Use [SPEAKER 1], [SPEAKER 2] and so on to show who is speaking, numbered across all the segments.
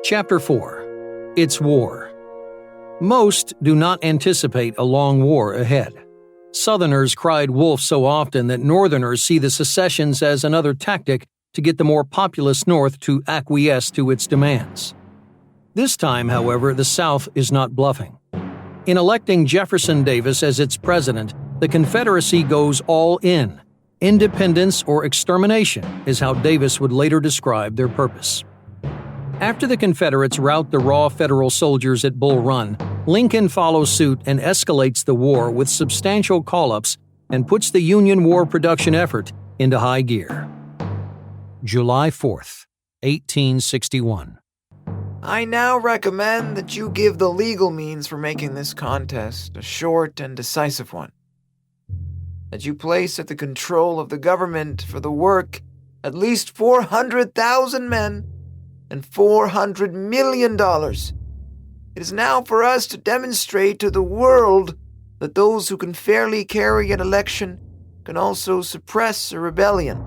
[SPEAKER 1] Chapter 4. It's War. Most do not anticipate a long war ahead. Southerners cried wolf so often that Northerners see the secessions as another tactic to get the more populous North to acquiesce to its demands. This time, however, the South is not bluffing. In electing Jefferson Davis as its president, the Confederacy goes all in. Independence or extermination is how Davis would later describe their purpose. After the Confederates rout the raw Federal soldiers at Bull Run, Lincoln follows suit and escalates the war with substantial call-ups and puts the Union war production effort into high gear. July 4th, 1861.
[SPEAKER 2] I now recommend that you give the legal means for making this contest a short and decisive one. That you place at the control of the government for the work at least 400,000 men and $400 million. It is now for us to demonstrate to the world that those who can fairly carry an election can also suppress a rebellion.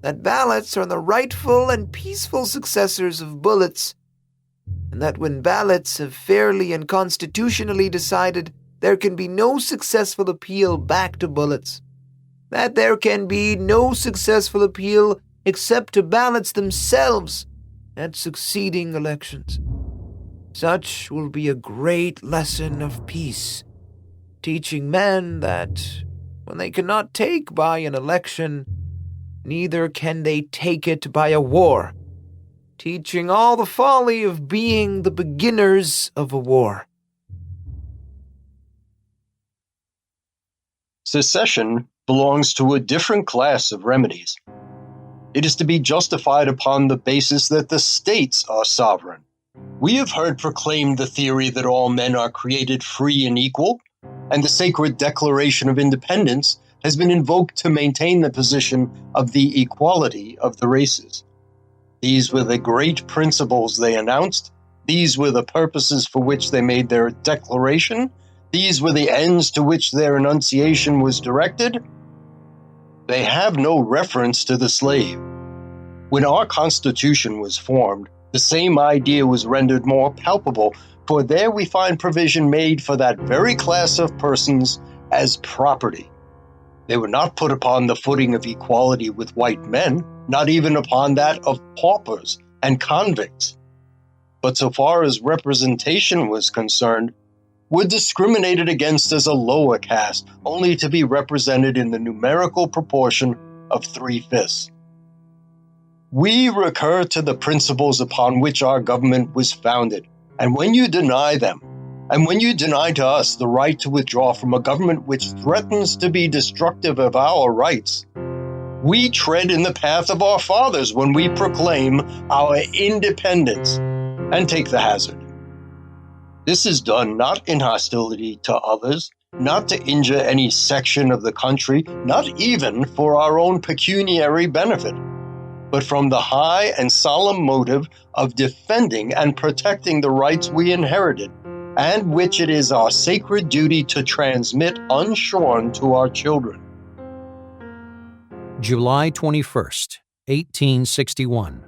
[SPEAKER 2] That ballots are the rightful and peaceful successors of bullets, and that when ballots have fairly and constitutionally decided there can be no successful appeal back to bullets, that there can be no successful appeal except to ballots themselves at succeeding elections. Such will be a great lesson of peace, teaching men that when they cannot take by an election, neither can they take it by a war, teaching all the folly of being the beginners of a war.
[SPEAKER 3] Secession belongs to a different class of remedies. It is to be justified upon the basis that the states are sovereign. We have heard proclaimed the theory that all men are created free and equal, and the sacred Declaration of Independence has been invoked to maintain the position of the equality of the races. These were the great principles they announced. These were the purposes for which they made their declaration. These were the ends to which their enunciation was directed. They have no reference to the slave. When our Constitution was formed, the same idea was rendered more palpable, for there we find provision made for that very class of persons as property. They were not put upon the footing of equality with white men, not even upon that of paupers and convicts. But so far as representation was concerned, were discriminated against as a lower caste, only to be represented in the numerical proportion of 3/5. We recur to the principles upon which our government was founded, and when you deny them, and when you deny to us the right to withdraw from a government which threatens to be destructive of our rights, we tread in the path of our fathers when we proclaim our independence and take the hazard. This is done not in hostility to others, not to injure any section of the country, not even for our own pecuniary benefit, but from the high and solemn motive of defending and protecting the rights we inherited, and which it is our sacred duty to transmit unshorn to our children.
[SPEAKER 1] July 21st, 1861.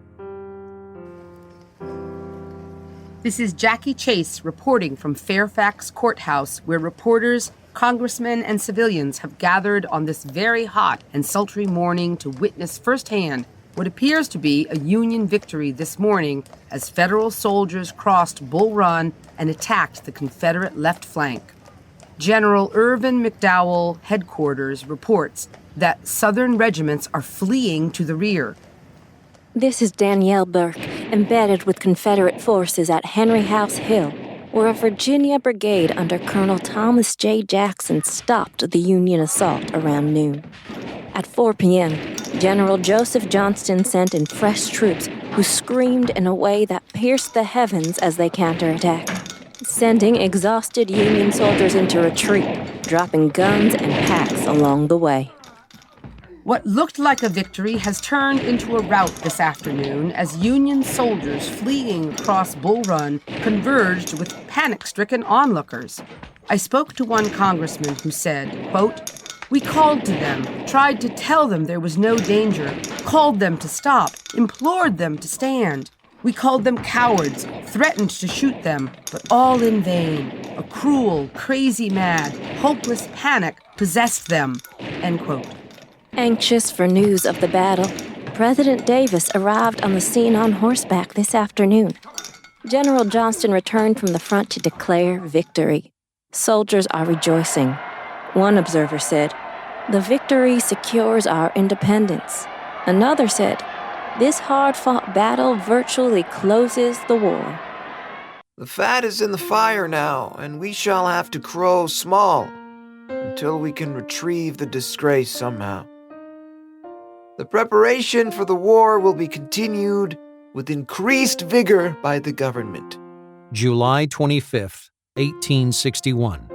[SPEAKER 4] This is Jackie Chase reporting from Fairfax Courthouse, where reporters, congressmen, and civilians have gathered on this very hot and sultry morning to witness firsthand what appears to be a Union victory this morning as Federal soldiers crossed Bull Run and attacked the Confederate left flank. General Irvin McDowell, headquarters, reports that Southern regiments are fleeing to the rear.
[SPEAKER 5] This is Danielle Burke, embedded with Confederate forces at Henry House Hill, where a Virginia brigade under Colonel Thomas J. Jackson stopped the Union assault around noon. At 4 p.m., General Joseph Johnston sent in fresh troops who screamed in a way that pierced the heavens as they counterattacked, sending exhausted Union soldiers into retreat, dropping guns and packs along the way.
[SPEAKER 4] What looked like a victory has turned into a rout this afternoon as Union soldiers fleeing across Bull Run converged with panic-stricken onlookers. I spoke to one congressman who said, quote, "We called to them, tried to tell them there was no danger, called them to stop, implored them to stand. We called them cowards, threatened to shoot them, but all in vain. A cruel, crazy mad, hopeless panic possessed them." End quote.
[SPEAKER 5] Anxious for news of the battle, President Davis arrived on the scene on horseback this afternoon. General Johnston returned from the front to declare victory. Soldiers are rejoicing. One observer said, "The victory secures our independence." Another said, "This hard-fought battle virtually closes the war."
[SPEAKER 2] The fat is in the fire now, and we shall have to crow small until we can retrieve the disgrace somehow. The preparation for the war will be continued with increased vigor by the government.
[SPEAKER 1] July 25, 1861.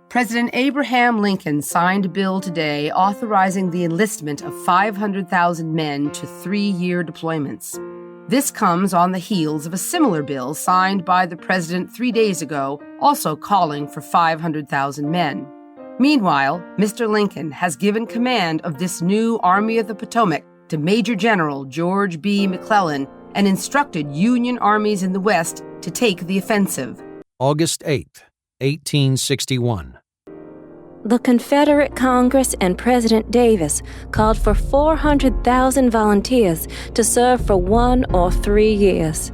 [SPEAKER 4] President Abraham Lincoln signed a bill today authorizing the enlistment of 500,000 men to 3-year deployments. This comes on the heels of a similar bill signed by the president 3 days ago, also calling for 500,000 men. Meanwhile, Mr. Lincoln has given command of this new Army of the Potomac to Major General George B. McClellan and instructed Union armies in the West to take the offensive.
[SPEAKER 1] August 8, 1861.
[SPEAKER 5] The Confederate Congress and President Davis called for 400,000 volunteers to serve for 1 or 3 years.